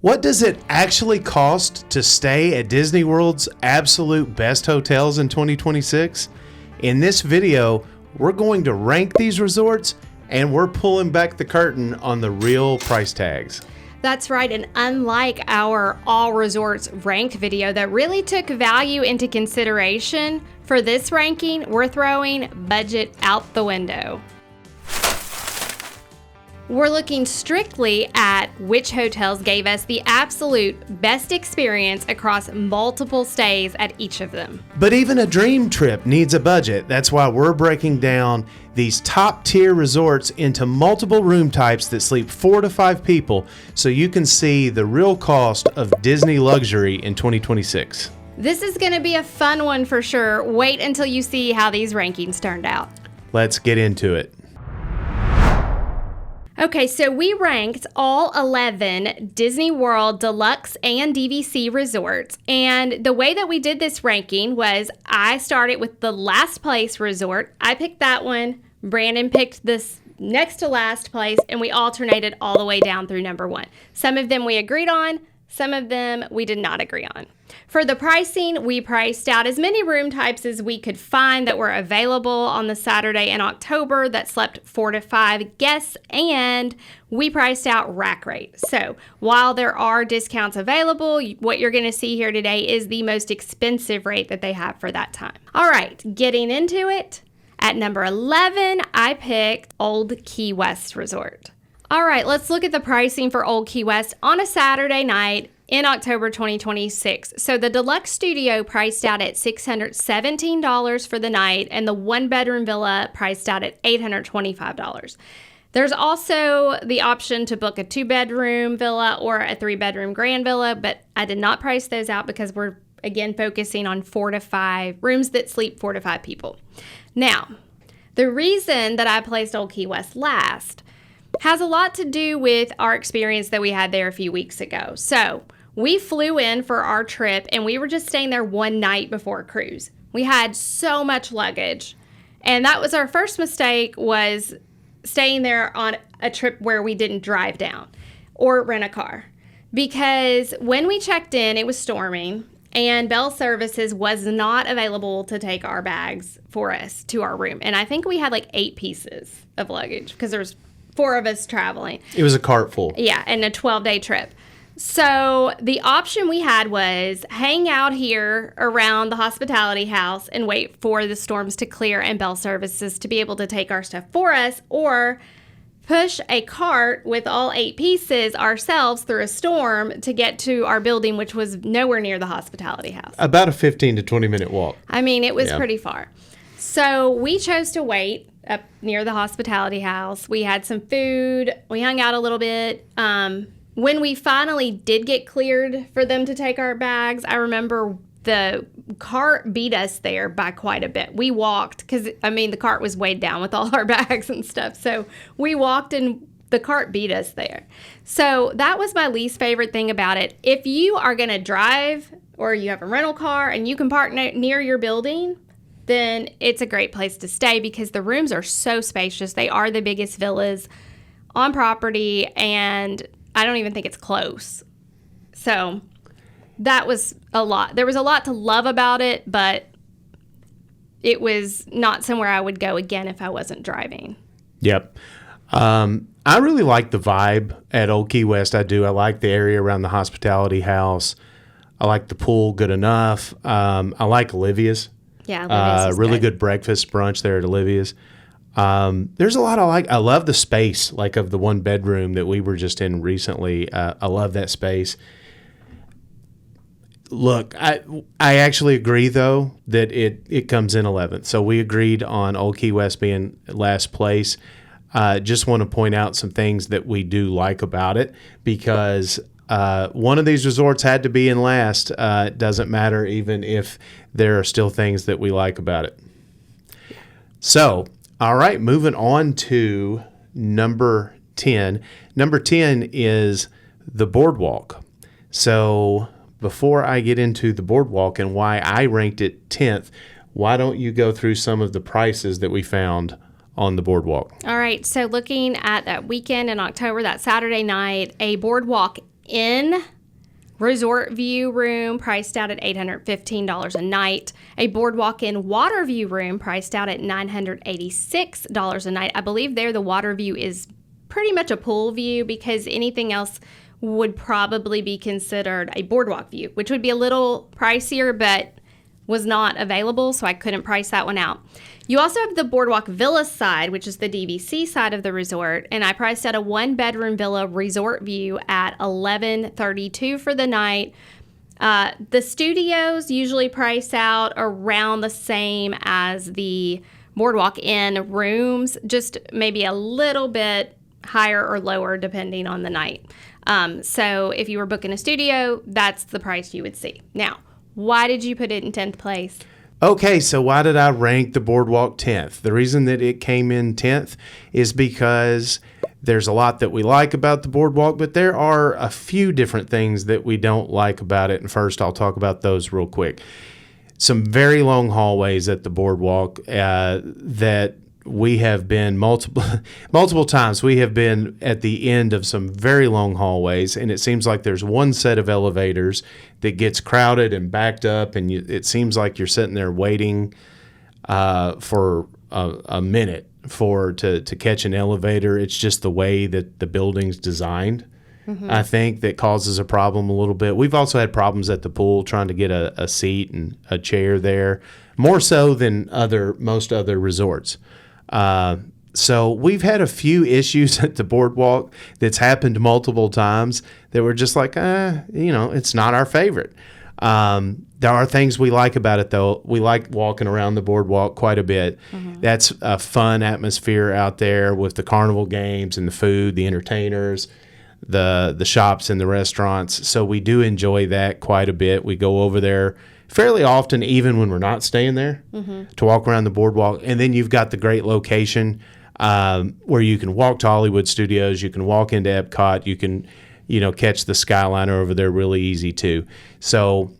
What does it actually cost to stay at Disney World's absolute best hotels in 2026? In this video, we're going to rank these resorts and we're pulling back the curtain on the real price tags. That's right, and unlike our all resorts ranked video that really took value into consideration, for this ranking, we're throwing budget out the window. We're looking strictly at which hotels gave us the absolute best experience across multiple stays at each of them. But even a dream trip needs a budget. That's why we're breaking down these top tier resorts into multiple room types that sleep 4 to 5 people so you can see the real cost of Disney luxury in 2026. This is going to be a fun one for sure. Wait until you see how these rankings turned out. Let's get into it. Okay, so we ranked all 11 Disney World Deluxe and DVC resorts. And the way that we did this ranking was I started with the last place resort. I picked that one. Brandon picked this next to last place, and we alternated all the way down through number 1. Some of them we agreed on, some of them we did not agree on. For the pricing, we priced out as many room types as we could find that were available on the Saturday in October that slept 4 to 5 guests, and we priced out rack rate. So while there are discounts available, what you're going to see here today is the most expensive rate that they have for that time. All right, getting into it. At number 11, I picked Old Key West Resort. All right, let's look at the pricing for Old Key West on a Saturday night in October 2026. So the deluxe studio priced out at $617 for the night, and the 1-bedroom villa priced out at $825. There's also the option to book a 2-bedroom villa or a 3-bedroom grand villa, but I did not price those out because we're again focusing on 4 to 5 rooms that sleep 4 to 5 people. Now, the reason that I placed Old Key West last has a lot to do with our experience that we had there a few weeks ago. So we flew in for our trip and we were just staying there one night before a cruise. We had so much luggage, and that was our first mistake, was staying there on a trip where we didn't drive down or rent a car. Because when we checked in, it was storming and Bell Services was not available to take our bags for us to our room. And I think we had like 8 pieces of luggage because there's 4 of us traveling. It was a cart full. Yeah, and a 12-day trip. So the option we had was hang out here around the hospitality house and wait for the storms to clear and Bell Services to be able to take our stuff for us, or push a cart with all 8 pieces ourselves through a storm to get to our building, which was nowhere near the hospitality house. About a 15 to 20 minute walk. I mean, it was pretty far. So we chose to wait up near the hospitality house. We had some food. We hung out a little bit. When we finally did get cleared for them to take our bags, I remember the cart beat us there by quite a bit. We walked because, I mean, the cart was weighed down with all our bags and stuff. So we walked and the cart beat us there. So that was my least favorite thing about it. If you are going to drive or you have a rental car and you can park near your building, then it's a great place to stay because the rooms are so spacious. They are the biggest villas on property, and I don't even think it's close. So that was a lot. There was a lot to love about it, but it was not somewhere I would go again if I wasn't driving. Yep. I really like the vibe at Old Key West. I do. I like the area around the hospitality house. I like the pool good enough. I like Olivia's. Yeah, Olivia's is really good breakfast brunch there at Olivia's. There's a lot I like. I love the space, like of the 1-bedroom that we were just in recently. I love that space. Look, I actually agree though that it comes in 11th. So we agreed on Old Key West being last place. Just want to point out some things that we do like about it, because one of these resorts had to be in last. It doesn't matter even if there are still things that we like about it. So, all right, moving on to number 10. Number 10 is the BoardWalk. So before I get into the BoardWalk and why I ranked it 10th, why don't you go through some of the prices that we found on the BoardWalk? All right, so looking at that weekend in October, that Saturday night, a BoardWalk Inn Resort View room priced out at $815 a night. A BoardWalk Inn Water View room priced out at $986 a night. I believe there the water view is pretty much a pool view because anything else would probably be considered a boardwalk view, which would be a little pricier, but was not available, so I couldn't price that one out. You also have the BoardWalk Villa side, which is the DVC side of the resort, and I priced out a one-bedroom villa resort view at $1,132 for the night. The studios usually price out around the same as the BoardWalk Inn rooms, just maybe a little bit higher or lower depending on the night. So if you were booking a studio, that's the price you would see. Now, why did you put it in 10th place? Okay, so why did I rank the BoardWalk 10th? The reason that it came in 10th is because there's a lot that we like about the BoardWalk, but there are a few different things that we don't like about it. And first, I'll talk about those real quick. Some very long hallways at the BoardWalk that we have been multiple times. We have been at the end of some very long hallways, and it seems like there's one set of elevators that gets crowded and backed up, and it seems like you're sitting there waiting for a minute to catch an elevator. It's just the way that the building's designed. Mm-hmm. I think that causes a problem a little bit. We've also had problems at the pool trying to get a seat and a chair there, more so than most other resorts. So we've had a few issues at the BoardWalk that's happened multiple times that we're just like, it's not our favorite. There are things we like about it, though. We like walking around the BoardWalk quite a bit. Mm-hmm. That's a fun atmosphere out there with the carnival games and the food, the entertainers, the shops and the restaurants. So we do enjoy that quite a bit. We go over there fairly often, even when we're not staying there, mm-hmm. to walk around the BoardWalk. And then you've got the great location where you can walk to Hollywood Studios, you can walk into Epcot, you can, catch the Skyliner over there really easy too. So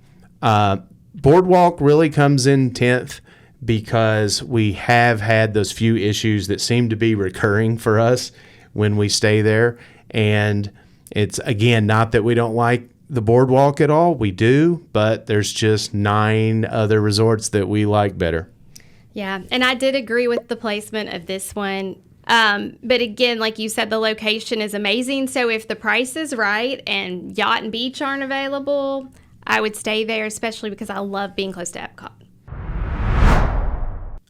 BoardWalk really comes in 10th because we have had those few issues that seem to be recurring for us when we stay there. And it's, again, not that we don't like the BoardWalk at all. We do, but there's just 9 other resorts that we like better. Yeah, and I did agree with the placement of this one. But again, like you said, the location is amazing. So if the price is right and yacht and beach aren't available, I would stay there, especially because I love being close to Epcot.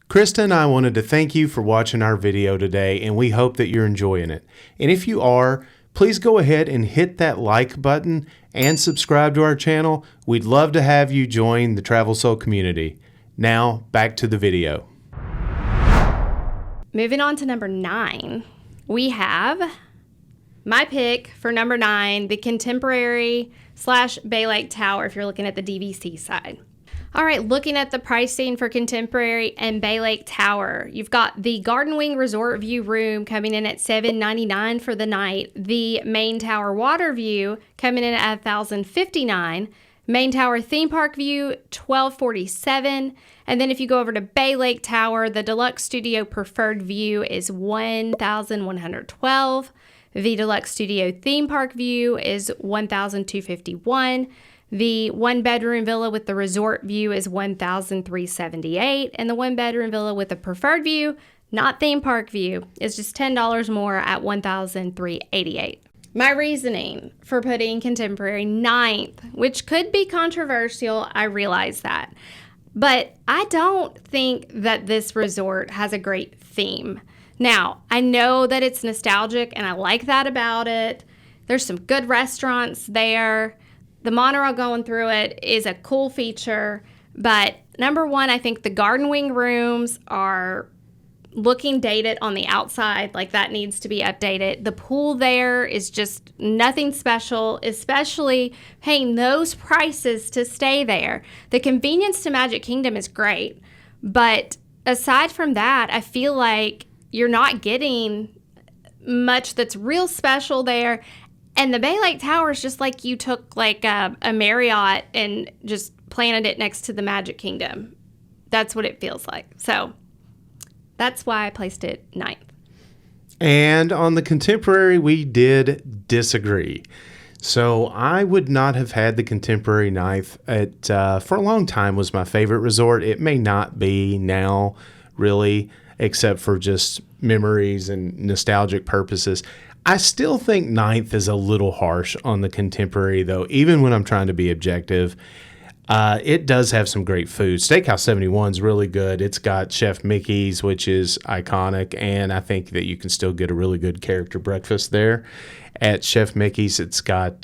Krista and I wanted to thank you for watching our video today, and we hope that you're enjoying it. And if you are, please go ahead and hit that like button and subscribe to our channel. We'd love to have you join the Travel Soul community. Now, back to the video. Moving on to number 9, we have my pick for number 9, the Contemporary / Bay Lake Tower, if you're looking at the DVC side. All right, looking at the pricing for Contemporary and Bay Lake Tower, you've got the Garden Wing Resort View room coming in at $799 for the night. The Main Tower Water View coming in at $1,059. Main Tower Theme Park View, $1,247. And then if you go over to Bay Lake Tower, the Deluxe Studio Preferred View is $1,112. The Deluxe Studio Theme Park View is $1,251. The one-bedroom villa with the resort view is $1,378, and the one-bedroom villa with the preferred view, not theme park view, is just $10 more at $1,388. My reasoning for putting Contemporary 9th, which could be controversial, I realize that, but I don't think that this resort has a great theme. Now, I know that it's nostalgic, and I like that about it. There's some good restaurants there. The monorail going through it is a cool feature, but number one, I think the Garden Wing rooms are looking dated on the outside, like that needs to be updated. The pool there is just nothing special, especially paying those prices to stay there. The convenience to Magic Kingdom is great, but aside from that, I feel like you're not getting much that's real special there. And the Bay Lake Tower is just like you took like a Marriott and just planted it next to the Magic Kingdom. That's what it feels like. So that's why I placed it 9th. And on the Contemporary, we did disagree. So I would not have had the Contemporary Ninth. It for a long time was my favorite resort. It may not be now, really, except for just memories and nostalgic purposes. I still think Ninth is a little harsh on the Contemporary, though, even when I'm trying to be objective. It does have some great food. Steakhouse 71 is really good. It's got Chef Mickey's, which is iconic, and I think that you can still get a really good character breakfast there at Chef Mickey's. It's got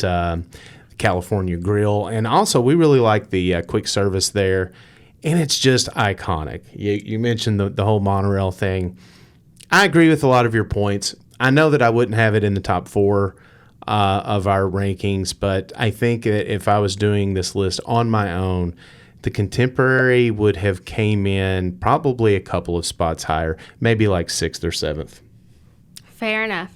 California Grill, and also we really like the quick service there, and it's just iconic. You mentioned the whole monorail thing. I agree with a lot of your points. I know that I wouldn't have it in the top four of our rankings, but I think that if I was doing this list on my own, the Contemporary would have came in probably a couple of spots higher, maybe like 6th or 7th. Fair enough.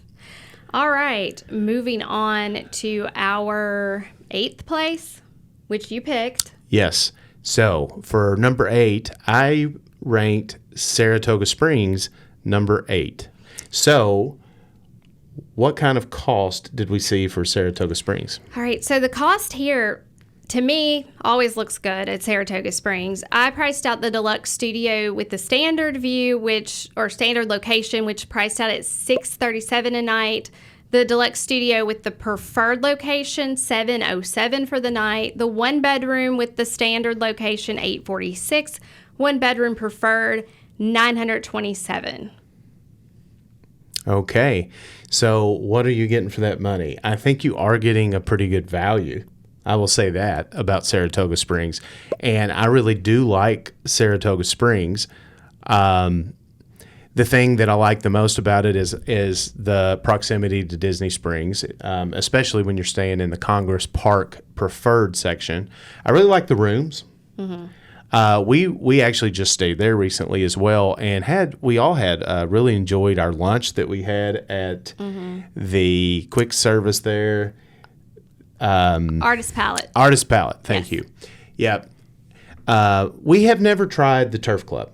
All right, moving on to our 8th place, which you picked. Yes. So for number 8, I ranked Saratoga Springs number 8. So what kind of cost did we see for Saratoga Springs? All right, so the cost here, to me, always looks good at Saratoga Springs. I priced out the deluxe studio with the standard view, or standard location, which priced out at $637 a night. The deluxe studio with the preferred location, $707 for the night. The one bedroom with the standard location, $846. One bedroom preferred, $927. Okay, so what are you getting for that money? I think you are getting a pretty good value. I will say that about Saratoga Springs. And I really do like Saratoga Springs. The thing that I like the most about it is the proximity to Disney Springs, especially when you're staying in the Congress Park preferred section. I really like the rooms. Mm-hmm. We actually just stayed there recently as well, and we all had really enjoyed our lunch that we had at the quick service there. Artist Palette. Artist Palette, thank you. Yeah. We have never tried the Turf Club.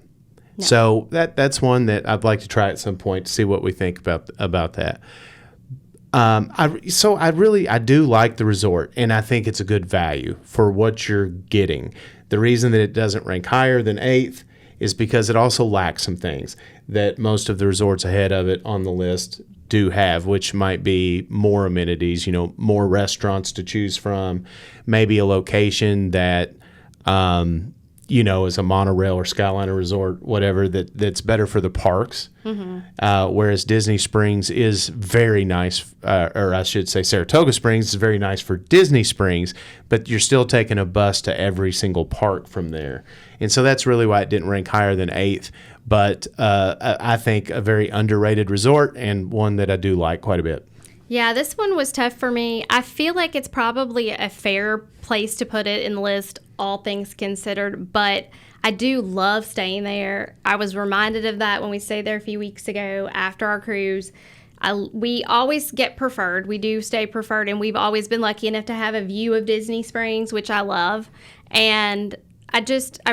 No. So that's one that I'd like to try at some point to see what we think about that. I do like the resort, and I think it's a good value for what you're getting. The reason that it doesn't rank higher than 8th is because it also lacks some things that most of the resorts ahead of it on the list do have, which might be more amenities, more restaurants to choose from, maybe a location that, is a monorail or Skyliner resort, whatever, that's better for the parks. Mm-hmm. Whereas Disney Springs is very nice, or I should say Saratoga Springs is very nice for Disney Springs, but you're still taking a bus to every single park from there. And so that's really why it didn't rank higher than 8th. But I think a very underrated resort, and one that I do like quite a bit. Yeah, this one was tough for me. I feel like it's probably a fair place to put it in the list, all things considered, but I do love staying there. I was reminded of that when we stayed there a few weeks ago after our cruise. We always get preferred. We do stay preferred, and we've always been lucky enough to have a view of Disney Springs, which I love, and I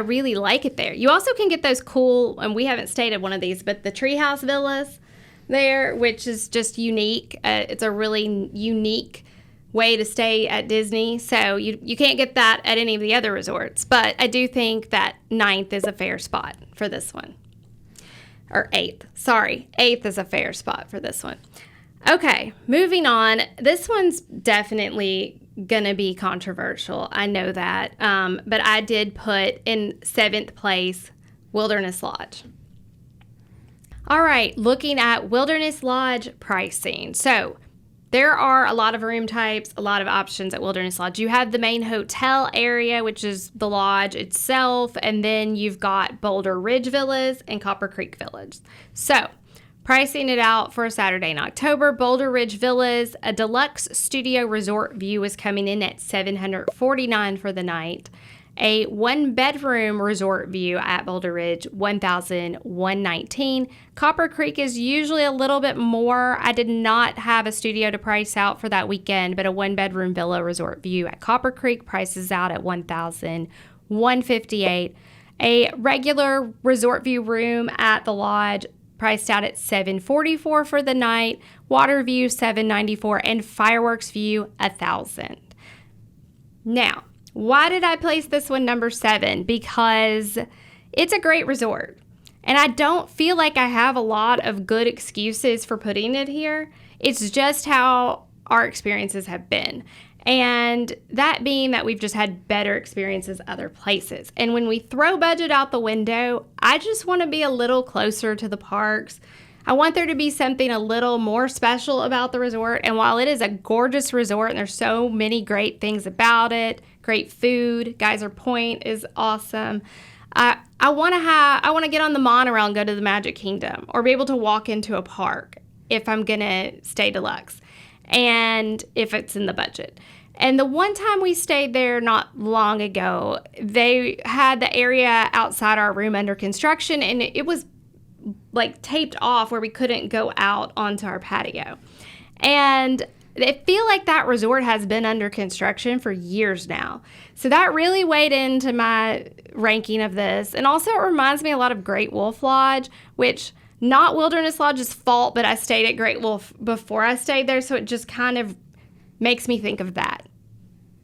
really like it there. You also can get those cool, and we haven't stayed at one of these, but the treehouse villas there, which is just unique. It's a really unique way to stay at Disney, so you can't get that at any of the other resorts. But I do think that 9th is a fair spot for this one. Or 8th. Sorry, 8th is a fair spot for this one. Okay, moving on. This one's definitely gonna be controversial. I know that. But I did put in 7th place Wilderness Lodge. All right, looking at Wilderness Lodge pricing. So there are a lot of room types, a lot of options at Wilderness Lodge. You have the main hotel area, which is the lodge itself, and then you've got Boulder Ridge Villas and Copper Creek Village. So pricing it out for a Saturday in October, Boulder Ridge Villas, a deluxe studio resort view is coming in at $749 for the night. A one-bedroom resort view at Boulder Ridge, $1,119. Copper Creek is usually a little bit more. I did not have a studio to price out for that weekend, but a one-bedroom villa resort view at Copper Creek prices out at $1,158. A regular resort view room at the lodge priced out at $744 for the night. water view $794, and fireworks view $1,000. Now, why did I place this one number 7? Because it's a great resort. And I don't feel like I have a lot of good excuses for putting it here. It's just how our experiences have been. And that being that we've just had better experiences other places. And when we throw budget out the window, I just want to be a little closer to the parks. I want there to be something a little more special about the resort. And while it is a gorgeous resort and there's so many great things about it, great food, Geyser Point is awesome. I want to get on the monorail and go to the Magic Kingdom, or be able to walk into a park if I'm going to stay deluxe, and if it's in the budget. And the one time we stayed there not long ago, they had the area outside our room under construction, and it was like taped off where we couldn't go out onto our patio. And I feel like that resort has been under construction for years now. So that really weighed into my ranking of this. And also it reminds me a lot of Great Wolf Lodge, which not Wilderness Lodge's fault, but I stayed at Great Wolf before I stayed there. So it just kind of makes me think of that.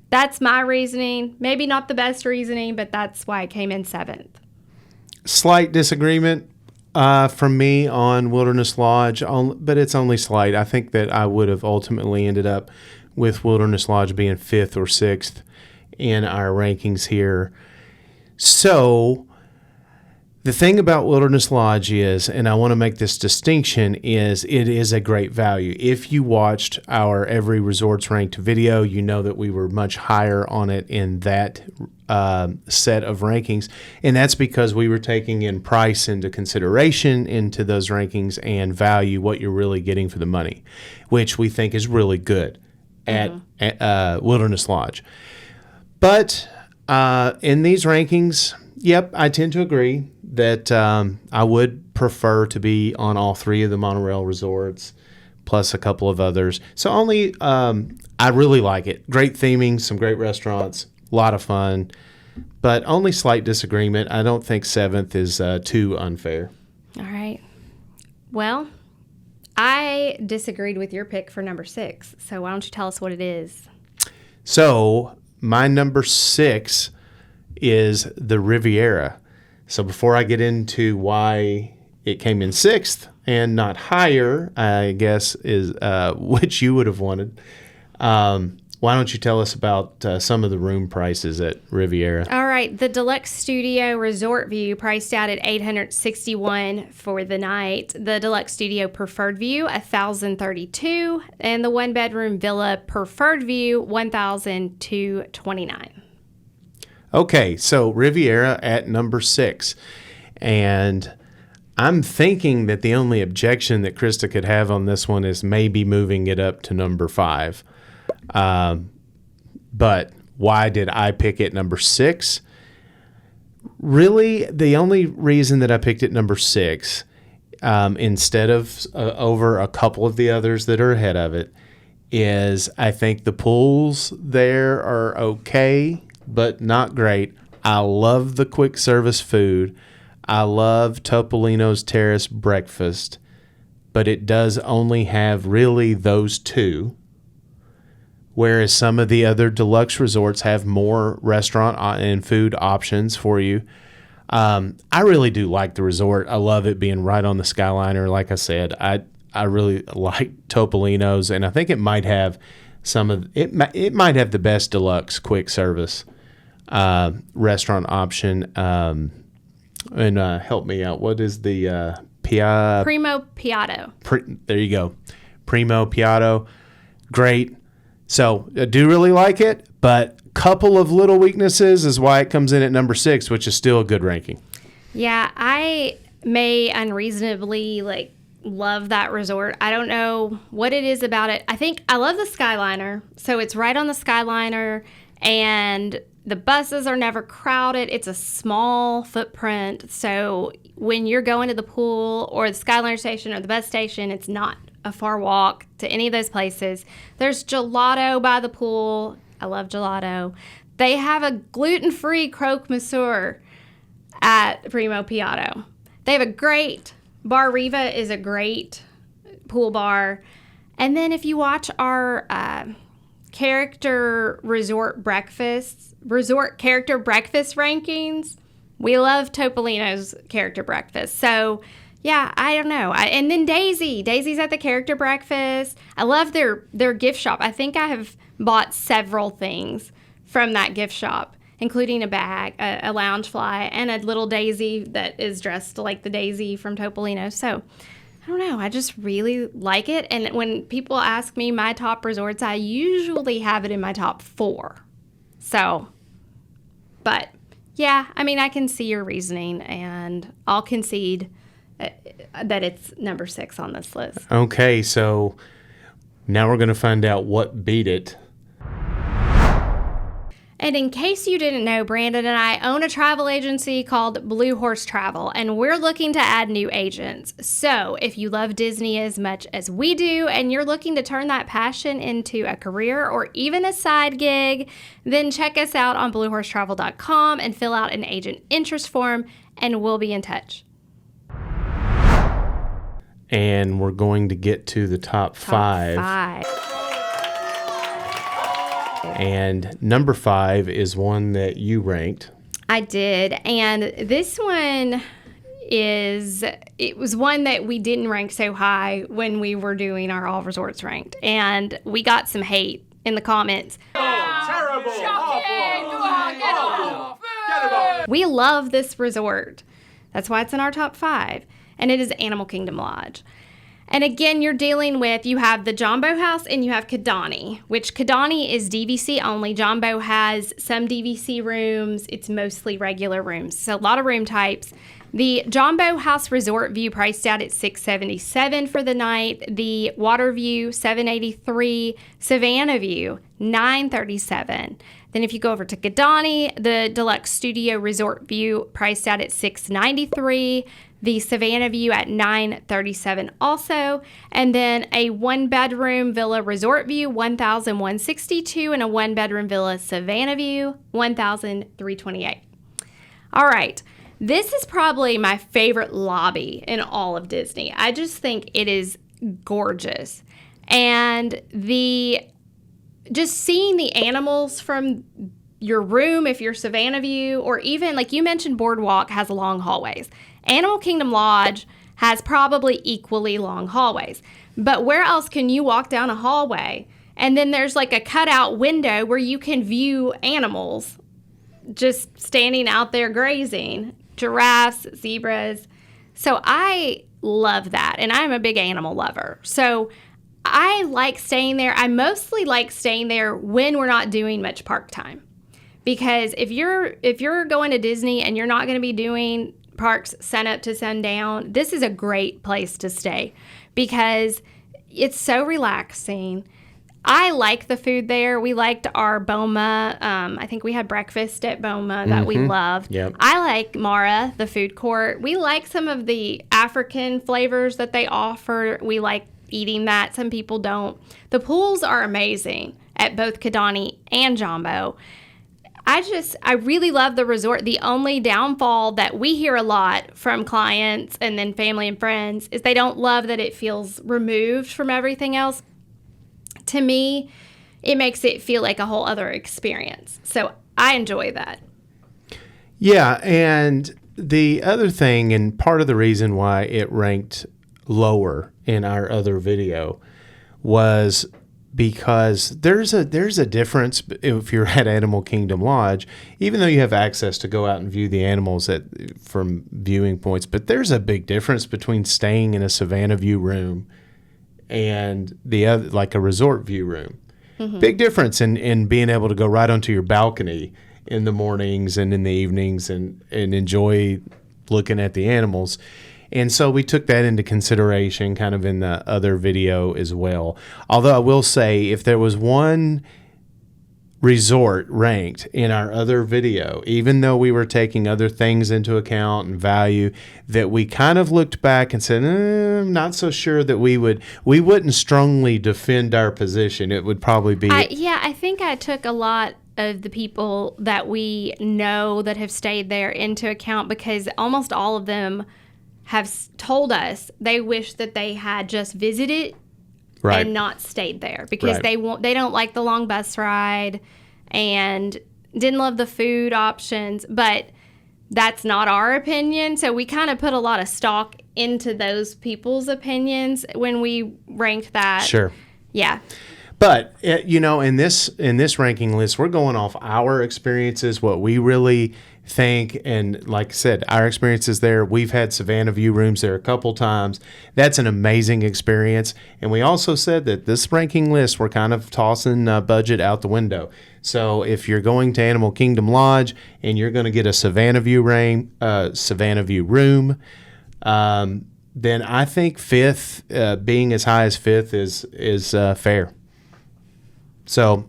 That's my reasoning. Maybe not the best reasoning, but that's why I came in 7th. Slight disagreement from me on Wilderness Lodge, but it's only slight. I think that I would have ultimately ended up with Wilderness Lodge being 5th or 6th in our rankings here. So the thing about Wilderness Lodge is, and I want to make this distinction, is it is a great value. If you watched our Every Resorts Ranked video, you know that we were much higher on it in that set of rankings. And that's because we were taking in price into consideration into those rankings and value, what you're really getting for the money, which we think is really good at Wilderness Lodge. But in these rankings, yep, I tend to agree that I would prefer to be on all 3 of the monorail resorts, plus a couple of others. So only, I really like it. Great theming, some great restaurants, a lot of fun, but only slight disagreement. I don't think 7th is too unfair. All right. Well, I disagreed with your pick for number 6. So why don't you tell us what it is? So my number 6 is the Riviera. So before I get into why it came in 6th and not higher, I guess, is which you would have wanted, why don't you tell us about some of the room prices at Riviera? All right. The Deluxe Studio Resort View priced out at $861 for the night. The Deluxe Studio Preferred View, $1,032. And the one-bedroom Villa Preferred View, $1,229. Okay, so Riviera at number 6. And I'm thinking that the only objection that Krista could have on this one is maybe moving it up to number 5. But why did I pick it number 6? Really, the only reason that I picked it number 6, instead of over a couple of the others that are ahead of it, is I think the pools there are okay, but not great. I love the quick service food. I love Topolino's Terrace breakfast, but it does only have really those 2. Whereas some of the other deluxe resorts have more restaurant and food options for you. I really do like the resort. I love it being right on the Skyliner. Like I said, I really like Topolino's, and I think it might have it might have the best deluxe quick service restaurant option. And help me out. What is the Primo Piatto. There you go. Primo Piatto. Great. So I do really like it, but a couple of little weaknesses is why it comes in at number 6, which is still a good ranking. Yeah, I may unreasonably love that resort. I don't know what it is about it. I think I love the Skyliner. So it's right on the Skyliner, and the buses are never crowded. It's a small footprint. So when you're going to the pool or the Skyliner station or the bus station, it's not a far walk to any of those places. There's gelato by the pool. I love gelato. They have a gluten-free croque monsieur at Primo Piatto. They have a great Bar Riva is a great pool bar. And then if you watch our character resort character breakfast rankings, we love Topolino's character breakfast. So yeah, I don't know. And then Daisy's at the character breakfast. I love their gift shop. I think I have bought several things from that gift shop, including a bag, a lounge fly, and a little Daisy that is dressed like the Daisy from Topolino. So I don't know. I just really like it. And when people ask me my top resorts, I usually have it in my top 4. So, but yeah, I mean, I can see your reasoning, and I'll concede that it's number 6 on this list. Okay, so now we're going to find out what beat it. And in case you didn't know, Brandon and I own a travel agency called Blue Horse Travel, and we're looking to add new agents. So if you love Disney as much as we do, and you're looking to turn that passion into a career or even a side gig, then check us out on bluehorsetravel.com and fill out an agent interest form, and we'll be in touch. And we're going to get to the top 5. And number 5 is one that you ranked. I did. And this one it was one that we didn't rank so high when we were doing our all resorts ranked. And we got some hate in the comments. Oh, terrible. Awful. We love this resort. That's why it's in our top 5. And it is Animal Kingdom Lodge. And again, you're dealing with, you have the Jambo House and you have Kidani, which Kidani is DVC only. Jambo has some DVC rooms. It's mostly regular rooms. So a lot of room types. The Jambo House Resort View priced out at $677 for the night. The Water View, $783. Savannah View, $937. Then if you go over to Kidani, the Deluxe Studio Resort View priced out at $693. The Savannah View at $937 also. And then a 1-bedroom villa Resort View, $1,162, and a 1-bedroom villa Savannah View, $1,328. All right. This is probably my favorite lobby in all of Disney. I just think it is gorgeous. And just seeing the animals from your room, if you're Savannah View, or even like you mentioned, BoardWalk has long hallways. Animal Kingdom Lodge has probably equally long hallways. But where else can you walk down a hallway and then there's like a cutout window where you can view animals just standing out there grazing, giraffes, zebras. So I love that, and I'm a big animal lover. So I like staying there. I mostly like staying there when we're not doing much park time. Because if you're going to Disney and you're not going to be doing parks sun up to sundown, this is a great place to stay because it's so relaxing. I like the food there. We liked our Boma. I think we had breakfast at Boma that we loved. Yep. I like Mara, the food court. We like some of the African flavors that they offer. We like eating that. Some people don't. The pools are amazing at both Kidani and Jambo. I really love the resort. The only downfall that we hear a lot from clients and then family and friends is they don't love that it feels removed from everything else. To me, it makes it feel like a whole other experience. So I enjoy that. Yeah, and the other thing, and part of the reason why it ranked lower in our other video was because there's a difference if you're at Animal Kingdom Lodge, even though you have access to go out and view the animals from viewing points, but there's a big difference between staying in a Savannah View room and the other, like a resort view room. Mm-hmm. Big difference in being able to go right onto your balcony in the mornings and in the evenings and enjoy looking at the animals. And so we took that into consideration kind of in the other video as well. Although I will say, if there was one resort ranked in our other video, even though we were taking other things into account and value, that we kind of looked back and said, I'm not so sure that we wouldn't strongly defend our position. It would probably be... I think I took a lot of the people that we know that have stayed there into account because almost all of them have told us they wish that they had just visited Right. and not stayed there because Right. they don't like the long bus ride and didn't love the food options, but that's not our opinion. So we kind of put a lot of stock into those people's opinions when we ranked that. Sure. Yeah. But in this ranking list, we're going off our experiences, what we really think, and like I said, our experiences there. We've had Savannah View rooms there a couple times. That's an amazing experience. And we also said that this ranking list, we're kind of tossing budget out the window. So if you're going to Animal Kingdom Lodge and you're going to get a Savannah View room, then I think fifth, being as high as fifth, is fair. So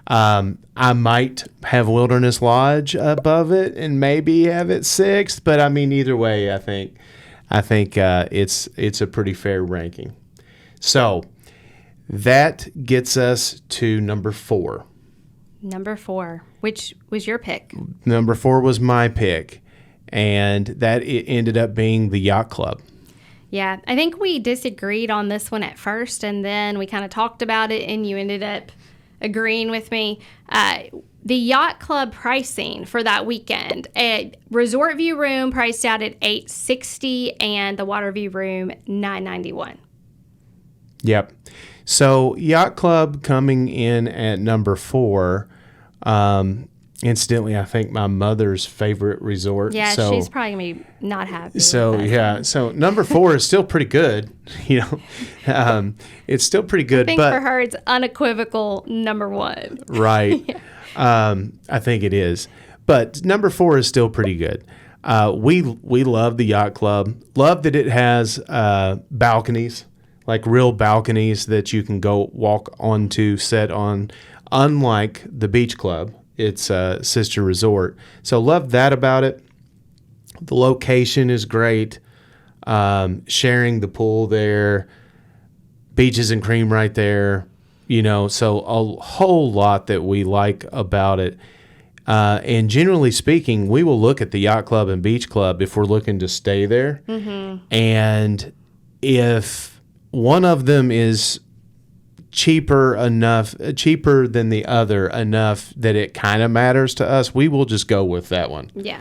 I might have Wilderness Lodge above it and maybe have it sixth, but I mean either way, I think it's a pretty fair ranking. So that gets us to number 4. Number 4, which was your pick. Number 4 was my pick, and that it ended up being the Yacht Club. Yeah, I think we disagreed on this one at first, and then we kind of talked about it, and you ended up agreeing with me. The Yacht Club pricing for that weekend, a Resort View room priced out at $860 and the Water View room $991. Yep. So Yacht Club coming in at number 4. Incidentally, I think my mother's favorite resort. Yeah, so, she's probably going to be not happy. So, yeah. So, number 4 is still pretty good. It's still pretty good. I think but for her, it's unequivocal number 1. Right. I think it is. But number 4 is still pretty good. We love the Yacht Club. Love that it has balconies, like real balconies that you can go walk onto, set on, unlike the Beach Club. It's a sister resort. So love that about it. The location is great. Sharing the pool there. Beaches and cream right there. So a whole lot that we like about it. And generally speaking, we will look at the Yacht Club and Beach Club if we're looking to stay there. Mm-hmm. And if one of them is cheaper than the other enough that it kind of matters to us, we will just go with that one. Yeah.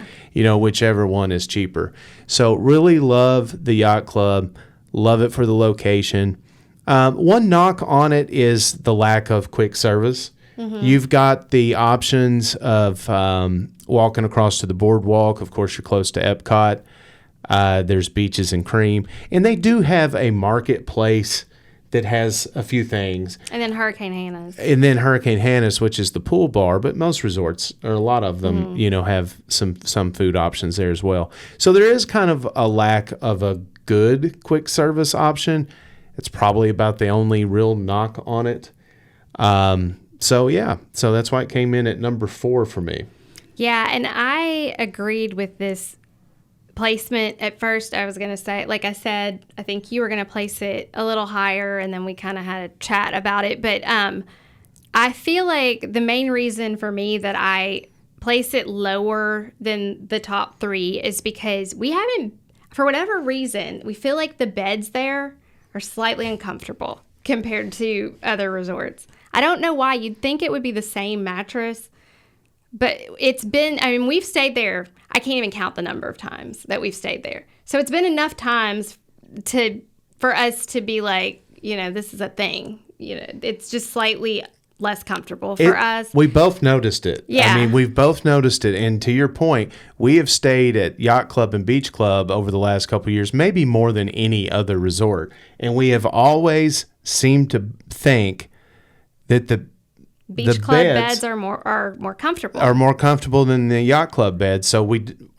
Whichever one is cheaper. So really love the Yacht Club. Love it for the location. One knock on it is the lack of quick service. Mm-hmm. You've got the options of walking across to the BoardWalk. Of course, you're close to Epcot. There's beaches and cream. And they do have a marketplace that has a few things. And then Hurricane Hannah's, which is the pool bar, but most resorts, or a lot of them, have some food options there as well. So there is kind of a lack of a good quick service option. It's probably about the only real knock on it. So that's why it came in at number 4 for me. Yeah, and I agreed with this placement. At first, I was going to say, like I said, I think you were going to place it a little higher, and then we kind of had a chat about it. But I feel like the main reason for me that I place it lower than the top 3 is because we haven't, for whatever reason, we feel like the beds there are slightly uncomfortable compared to other resorts. I don't know why. You'd think it would be the same mattress, but we've stayed there. I can't even count the number of times that we've stayed there. So it's been enough times for us to be like, this is a thing. It's just slightly less comfortable for us. We both noticed it. Yeah. We've both noticed it. And to your point, we have stayed at Yacht Club and Beach Club over the last couple of years, maybe more than any other resort. And we have always seemed to think that the Beach Club beds are more comfortable. Are more comfortable than the Yacht Club beds. So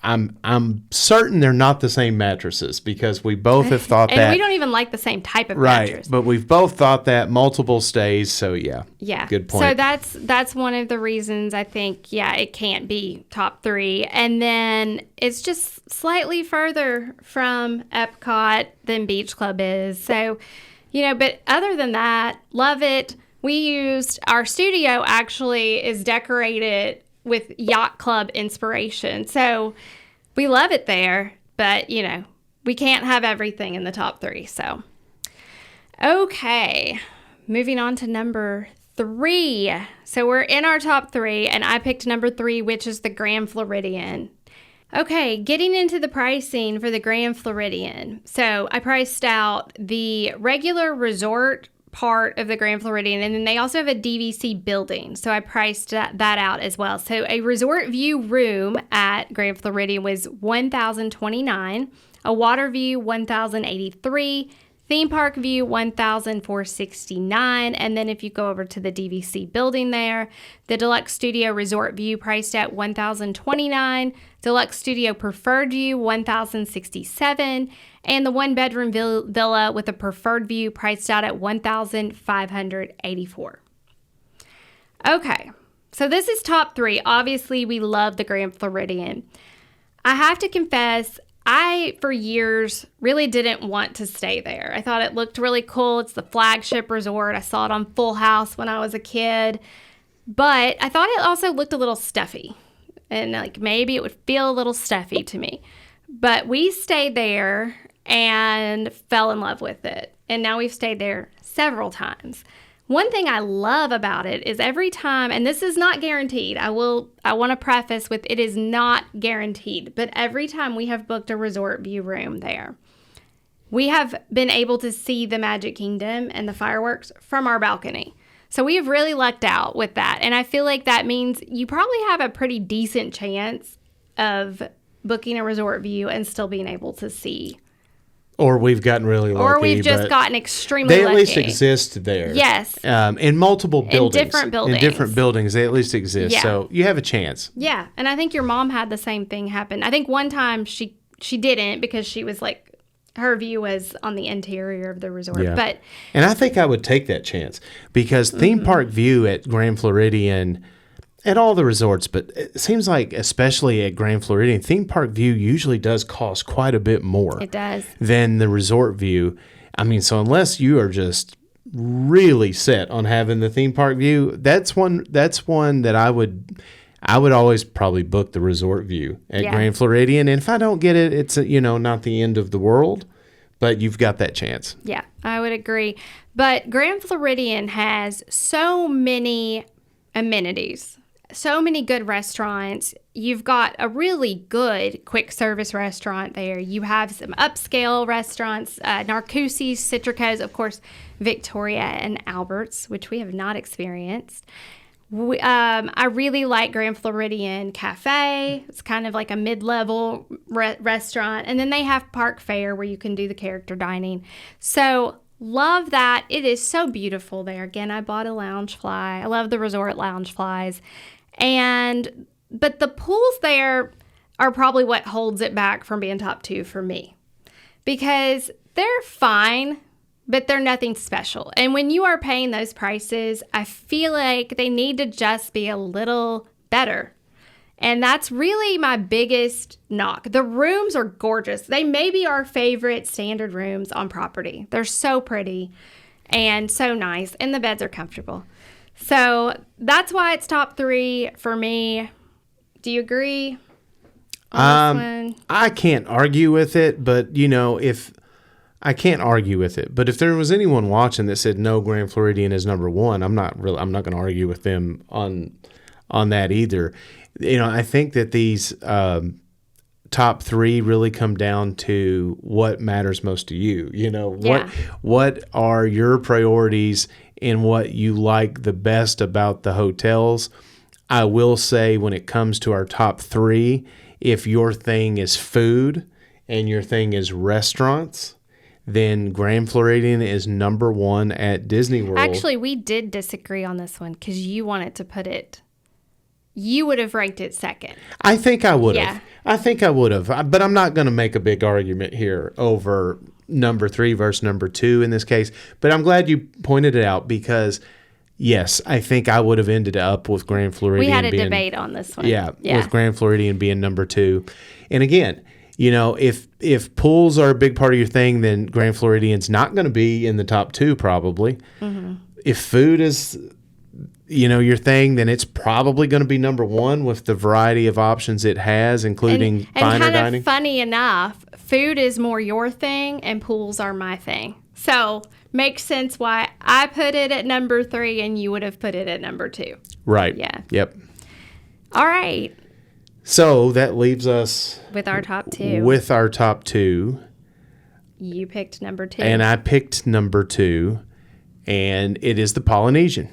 I'm certain they're not the same mattresses because we both have thought and that. And we don't even like the same type of right, mattress. But we've both thought that multiple stays. So yeah. Good point. So that's one of the reasons I think it can't be top 3. And then it's just slightly further from Epcot than Beach Club is. So, but other than that, love it. Our studio actually is decorated with Yacht Club inspiration. So we love it there, but we can't have everything in the top 3. So, Okay, moving on to number 3. So we're in our top 3, and I picked number 3, which is the Grand Floridian. Okay, getting into the pricing for the Grand Floridian. So I priced out the regular resort part of the Grand Floridian, and then they also have a DVC building. So I priced that out as well. So a resort view room at Grand Floridian was $1,029, a water view $1,083, theme park view $1,469, and then if you go over to the DVC building there, the Deluxe Studio Resort view priced at $1,029, Deluxe Studio Preferred view $1,067, and the one-bedroom villa with a preferred view priced out at $1,584. Okay, so this is top 3. Obviously, we love the Grand Floridian. I have to confess, I, for years, really didn't want to stay there. I thought it looked really cool. It's the flagship resort. I saw it on Full House when I was a kid. But I thought it also looked a little stuffy. And like maybe it would feel a little stuffy to me. But we stayed there and fell in love with it. And now we've stayed there several times. One thing I love about it is every time, and this is not guaranteed, I want to preface with it is not guaranteed, but every time we have booked a resort view room there, we have been able to see the Magic Kingdom and the fireworks from our balcony. So we have really lucked out with that. And I feel like that means you probably have a pretty decent chance of booking a resort view and still being able to see. Or we've gotten really lucky. Or we've just gotten extremely lucky. They at least exist there. Yes. In multiple buildings. In different buildings. In different buildings, they at least exist. Yeah. So you have a chance. Yeah. And I think your mom had the same thing happen. I think one time she didn't because she was like, her view was on the interior of the resort. Yeah. But and I think I would take that chance because theme park view at Grand Floridian, at all the resorts, but it seems like especially at Grand Floridian, theme park view usually does cost quite a bit more. It does. Than the resort view. I mean, so unless you are just really set on having the theme park view, that's one that I would always probably book the resort view at Grand Floridian. And if I don't get it, it's not the end of the world, but you've got that chance. Yeah, I would agree. But Grand Floridian has so many amenities. So many good restaurants. You've got a really good quick service restaurant there. You have some upscale restaurants, Narcoossee's, Citrico's, of course, Victoria and Albert's, which we have not experienced. I really like Grand Floridian Cafe. It's kind of like a mid-level restaurant. And then they have Park Fare where you can do the character dining. So love that. It is so beautiful there. Again, I bought a lounge fly. I love the resort lounge flies. But the pools there are probably what holds it back from being top 2 for me. Because they're fine, but they're nothing special. And when you are paying those prices, I feel like they need to just be a little better. And that's really my biggest knock. The rooms are gorgeous. They may be our favorite standard rooms on property. They're so pretty and so nice, and the beds are comfortable. So that's why it's top 3 for me. Do you agree on this one? I can't argue with it, but if there was anyone watching that said no, Grand Floridian is number 1, I'm not going to argue with them on that either. I think that these top 3 really come down to what matters most to you. What are your priorities and what you like the best about the hotels. I will say when it comes to our top 3, if your thing is food and your thing is restaurants, then Grand Floridian is number 1 at Disney World. Actually, we did disagree on this one because you wanted to put it. You would have ranked it second. I think I would have. Yeah. I think I would have. But I'm not going to make a big argument here over number 3 versus number 2 in this case. But I'm glad you pointed it out because, yes, I think I would have ended up with Grand Floridian. We had a debate on this one. Yeah, with Grand Floridian being number 2. And again, if pools are a big part of your thing, then Grand Floridian's not going to be in the top 2 probably. Mm-hmm. If food is your thing, then it's probably going to be number 1 with the variety of options it has, including finer dining. And funny enough, food is more your thing and pools are my thing. So makes sense why I put it at number 3 and you would have put it at number 2. Right. Yeah. Yep. All right. So that leaves us With our top 2. with our top 2. You picked number 2. And I picked number 2, and it is the Polynesian.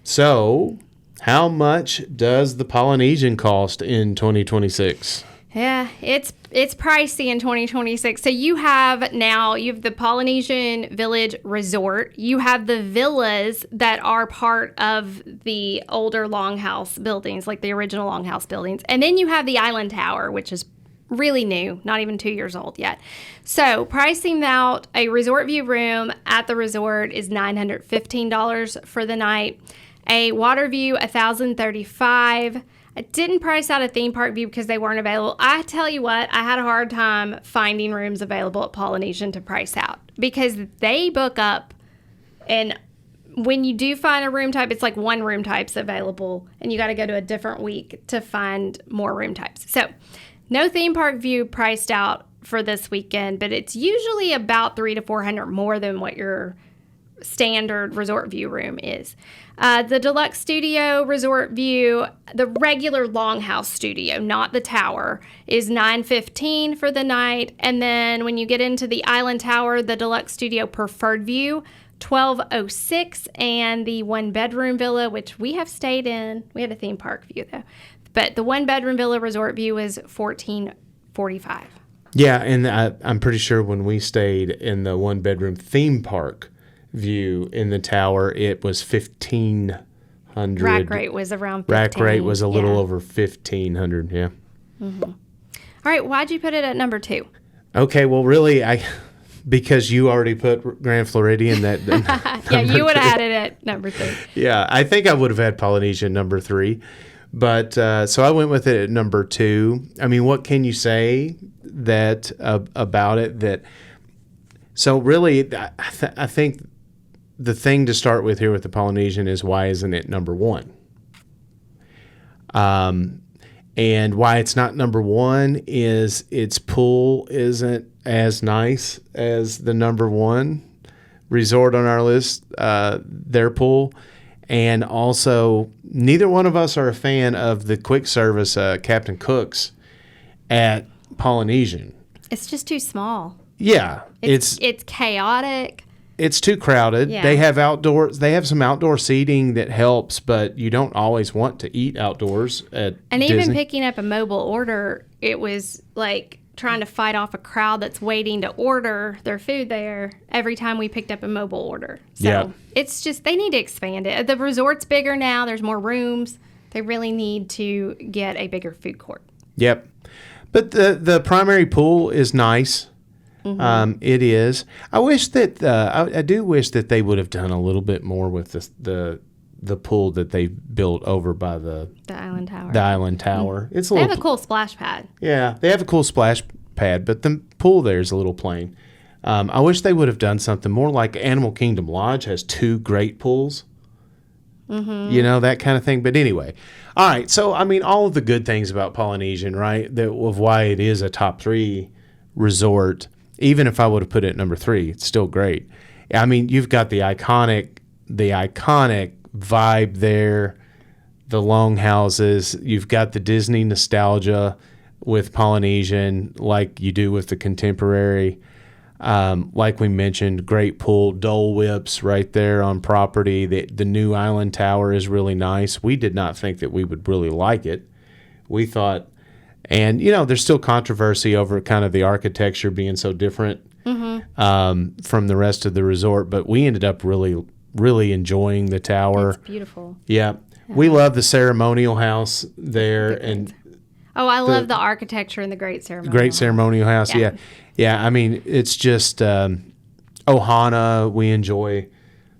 So, how much does the Polynesian cost in 2026? Yeah, it's pricey in 2026. So you have the Polynesian Village Resort. You have the villas that are part of the older longhouse buildings, like the original longhouse buildings. And then you have the Island Tower, which is really new, not even 2 years old yet. So pricing out a resort view room at the resort is $915 for the night. A water view, $1,035. I didn't price out a theme park view because they weren't available. I tell you what, I had a hard time finding rooms available at Polynesian to price out because they book up, and when you do find a room type, it's like one room type's available, and you got to go to a different week to find more room types. So no theme park view priced out for this weekend, but it's usually about $300 to $400 more than what your standard resort view room is. The deluxe studio resort view, the regular longhouse studio, not the tower, is $915 for the night. And then when you get into the Island Tower, the deluxe studio preferred view, $1,206, and the one bedroom villa, which we have stayed in. We had a theme park view though, but the one bedroom villa resort view is $1,445. Yeah, and I'm pretty sure when we stayed in the one bedroom theme park view in the tower, it was $1,500. Rack rate was around $1,500. Rack rate was a little over $1,500. Yeah. Mm-hmm. All right, why'd you put it at number 2? Okay, well, really, because you already put Grand Floridian that. Yeah, you would have had it at number 3. Yeah, I think I would have had Polynesian number 3, but so I went with it at number 2. I mean, what can you say that about it? That so really, I think. The thing to start with here with the Polynesian is why isn't it number 1? And why it's not number 1 is its pool isn't as nice as the number 1 resort on our list, their pool. And also, neither one of us are a fan of the quick service Captain Cook's at Polynesian. It's just too small. Yeah. It's chaotic. It's too crowded. Yeah. They have outdoors. They have some outdoor seating that helps, but you don't always want to eat outdoors at And Disney. even picking up a mobile order, it was like trying to fight off a crowd that's waiting to order their food there every time we picked up a mobile order. So Yeah. it's just, they need to expand it. The resort's bigger now. There's more rooms. They really need to get a bigger food court. Yep. But the primary pool is nice. Mm-hmm. It is. I wish that I do wish that they would have done a little bit more with the pool that they built over by the Island Tower. The Island Tower. Mm-hmm. It's a they little. have a cool splash pad. Yeah, they have a cool splash pad, but the pool there is a little plain. I wish they would have done something more like Animal Kingdom Lodge has 2 great pools. Mm-hmm. You know, that kind of thing. But anyway, all right. So I mean, all of the good things about Polynesian, right? Of why it is a top 3 resort. Even if I would have put it at number 3, it's still great. I mean, you've got the iconic vibe there, the longhouses. You've got the Disney nostalgia with Polynesian, like you do with the Contemporary. Like we mentioned, great pool, Dole Whips right there on property. The new Island Tower is really nice. We did not think that we would really like it. We thought. And, you know, there's still controversy over kind of the architecture being so different from the rest of the resort. But we ended up really, really enjoying the tower. It's beautiful. Yeah. We love the ceremonial house there. And I love the architecture and the Great Ceremonial Great Ceremonial House. Yeah. Yeah. I mean, it's just Ohana. We enjoy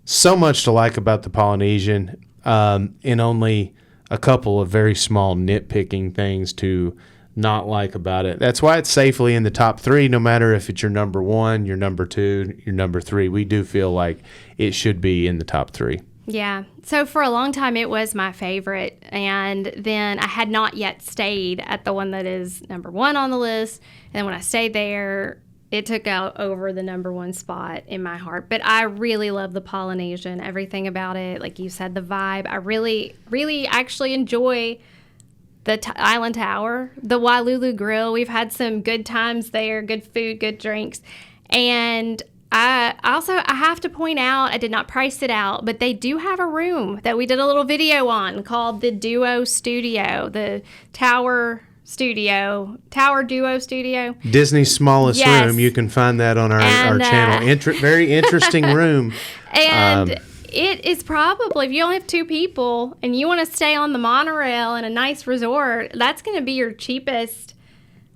so much to like about the Polynesian, and only a couple of very small nitpicking things to not like about it. That's why it's safely in the top 3, no matter if it's your number 1, your number 2, your number 3. We do feel like it should be in the top 3. Yeah. So for a long time, it was my favorite. And then I had not yet stayed at the one that is number 1 on the list. And when I stayed there, it took out over the number one spot in my heart. But I really love the Polynesian, everything about it. Like you said, the vibe. I really, really actually enjoy the Island Tower, the Wailulu Grill. We've had some good times there, good food, good drinks. And I have to point out, I did not price it out, but they do have a room that we did a little video on called the Duo Studio, the Tower Duo Studio. Disney's smallest Yes. room. You can find that on our And, channel. Very interesting room. And it is probably, if you only have two people and you want to stay on the monorail in a nice resort, that's going to be your cheapest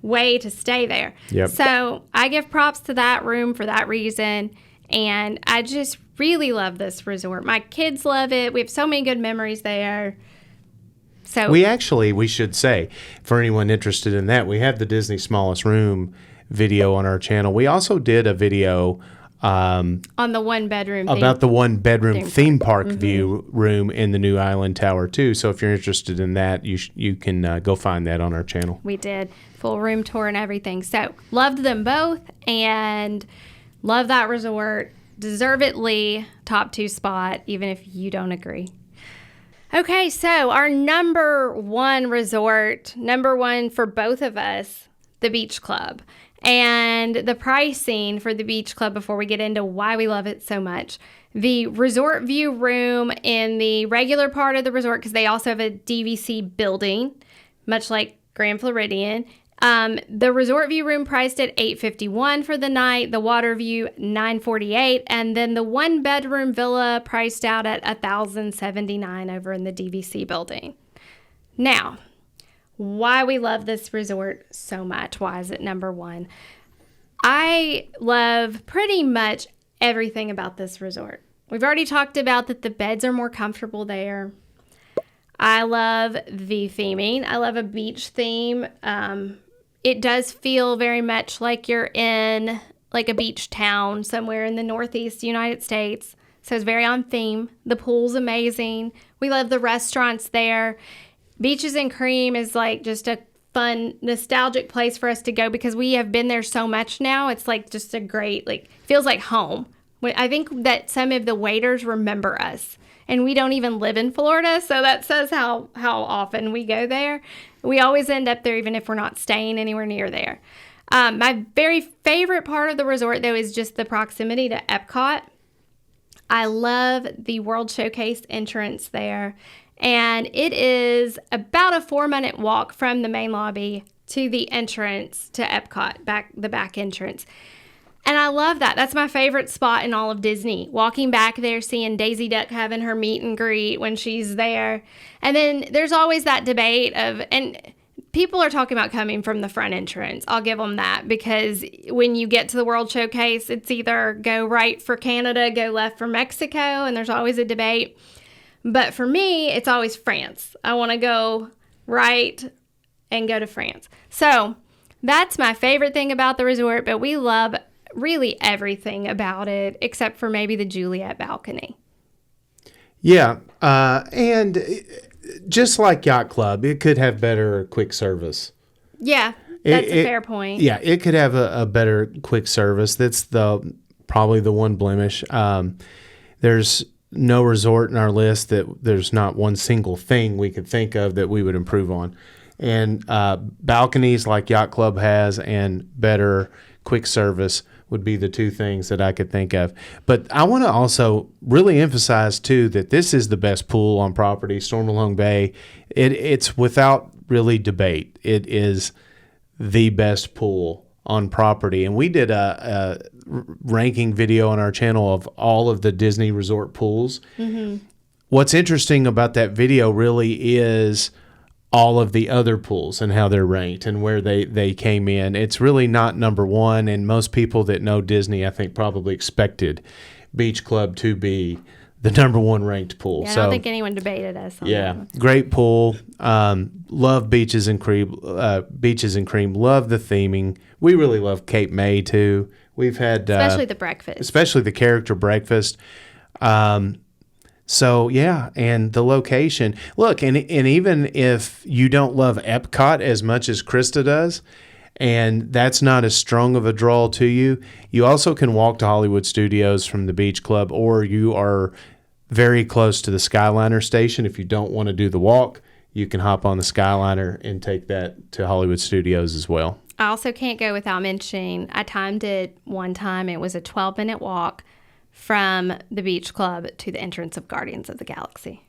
way to stay there. Yep. So I give props to that room for that reason. And I just really love this resort. My kids love it. We have so many good memories there. So We should say, for anyone interested in that, we have the Disney smallest room video on our channel. We also did a video on the one bedroom about the one bedroom theme park view room in the new Island Tower too. So if you're interested in that, you can go find that on our channel. We did full room tour and everything. So loved them both and love that resort. Deservedly top 2 spot, even if you don't agree. Okay, so our number one resort, number one for both of us, the Beach Club. And the pricing for the Beach Club before we get into why we love it so much. The resort view room in the regular part of the resort, because they also have a DVC building, much like Grand Floridian. The resort view room priced at $851 for the night, the water view $948, and then the one bedroom villa priced out at $1,079 over in the DVC building. Now, why we love this resort so much. Why is it number one? I love pretty much everything about this resort. We've already talked about that the beds are more comfortable there. I love the theming. I love a beach theme. It does feel very much like you're in like a beach town somewhere in the Northeast United States. So it's very on theme. The pool's amazing. We love the restaurants there. Beaches and Cream is like just a fun, nostalgic place for us to go because we have been there so much now. It's like just a great, like, feels like home. I think that some of the waiters remember us, and we don't even live in Florida, so that says how often we go there. We always end up there even if we're not staying anywhere near there. My very favorite part of the resort, though, is just the proximity to Epcot. I love the World Showcase entrance there. And it is about a 4-minute walk from the main lobby to the entrance to Epcot, the back entrance. And I love that. That's my favorite spot in all of Disney. Walking back there, seeing Daisy Duck having her meet and greet when she's there. And then there's always that debate and people are talking about coming from the front entrance. I'll give them that because when you get to the World Showcase, it's either go right for Canada, go left for Mexico, and there's always a debate. But for me, it's always France. I want to go right and go to France. So that's my favorite thing about the resort, but we love really everything about it except for maybe the Juliet balcony. Yeah, and just like Yacht Club, it could have better quick service. Yeah, that's a fair point. Yeah, it could have a better quick service. That's probably the one blemish. There's no resort in our list that there's not one single thing we could think of that we would improve on. And balconies like Yacht Club has and better quick service would be the two things that I could think of. But I want to also really emphasize, too, that this is the best pool on property, Stormalong Bay. It's without really debate. It is the best pool on property. And we did a ranking video on our channel of all of the Disney resort pools. Mm-hmm. What's interesting about that video really is all of the other pools and how they're ranked and where they came in. It's really not number one, and most people that know Disney, I think, probably expected Beach Club to be the number one ranked pool. Yeah, I don't think anyone debated us on that one. Great pool. Love Beaches and Cream. Beaches and Cream. Love the theming. We really love Cape May, too. We've had... especially the breakfast. Especially the character breakfast. So, yeah, and the location. Look, and even if you don't love Epcot as much as Krista does, and that's not as strong of a draw to you. You also can walk to Hollywood Studios from the Beach Club, or you are very close to the Skyliner station. If you don't want to do the walk, you can hop on the Skyliner and take that to Hollywood Studios as well. I also can't go without mentioning, I timed it one time. It was a 12-minute walk from the Beach Club to the entrance of Guardians of the Galaxy,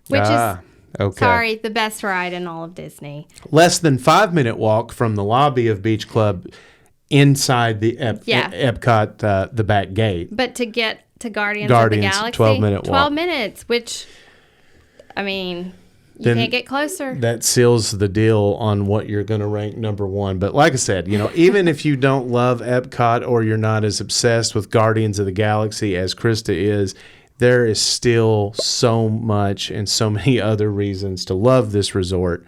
which is, sorry, the best ride in all of Disney. Less than 5-minute walk from the lobby of Beach Club inside the Epcot, the back gate. But to get to Guardians of the Galaxy, 12-minute walk. 12 minutes, which, I mean, you can't get closer. That seals the deal on what you're going to rank number one. But like I said, even if you don't love Epcot or you're not as obsessed with Guardians of the Galaxy as Krista is, there is still so much and so many other reasons to love this resort.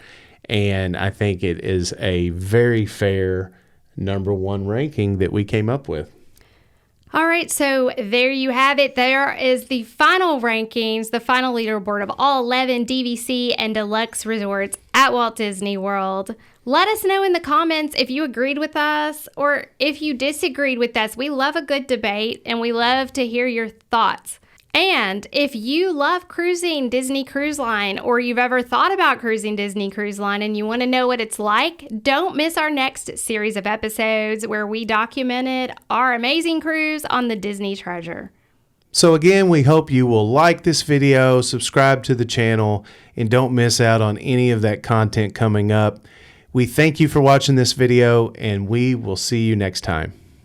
And I think it is a very fair number one ranking that we came up with. All right, so there you have it. There is the final rankings, the final leaderboard of all 11 DVC and deluxe resorts at Walt Disney World. Let us know in the comments if you agreed with us or if you disagreed with us. We love a good debate, and we love to hear your thoughts. And if you love cruising Disney Cruise Line, or you've ever thought about cruising Disney Cruise Line and you want to know what it's like, don't miss our next series of episodes where we documented our amazing cruise on the Disney Treasure. So again, we hope you will like this video, subscribe to the channel, and don't miss out on any of that content coming up. We thank you for watching this video, and we will see you next time.